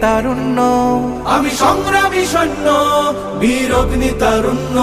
তারুণ্য, আমি সংগ্রামী সৈন্য, বীর অগ্নি তারুণ্য,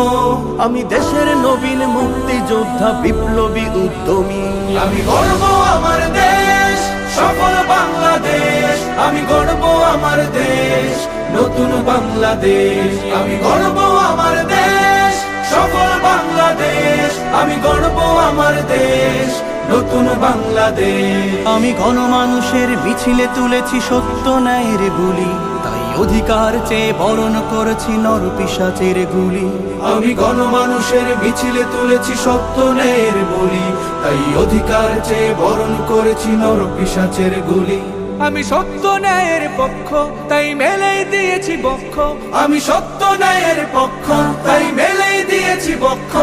আমি দেশের নবীন মুক্তিযোদ্ধা, বিপ্লবী উদ্যমী। আমি গর্ব আমার দেশ, সফল বাংলাদেশ, আমি গর্ব আমার দেশ, নতুন বাংলাদেশ। আমি গর্ব আমার দেশ, সফল বাংলাদেশ, আমি গর্ব আমার দেশ, নতুন বাংলাদেশ। আমি গণমানুষের মিছিলে তুলেছি সত্য ন্যায়ের বুলি, তাই অধিকার চেয়ে বরণ করেছি নরপিশাচের গুলি। আমি গণমানুষের মিছিলে তুলেছি সত্য ন্যায়ের বলি, তাই অধিকার চেয়ে বরণ করেছি নরপিশাচের গুলি। আমি সত্য ন্যায়ের পক্ষ, তাই মেলেই দিয়েছি বক্ষ। আমি সত্য ন্যায়ের পক্ষ, তাই মেলেই দিয়েছি বক্ষ।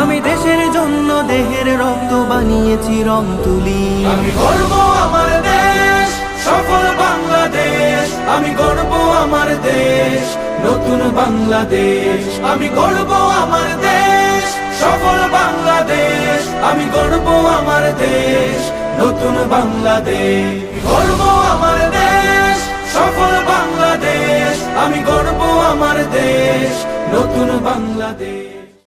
আমি দেশের জন্য দেহের রক্ত বানিয়েছি রং তুলি। আমি গর্ব আমার দেশ, সফল বাংলাদেশ, আমি গর্ব আমার দেশ, নতুন বাংলাদেশ। আমি গর্ব আমার দেশ, সফল বাংলাদেশ, আমি গর্ব আমার দেশ, নতুন বাংলাদেশ। গর্ব আমার দেশ, সফল বাংলাদেশ, আমি গর্ব আমার দেশ, নতুন বাংলাদেশ।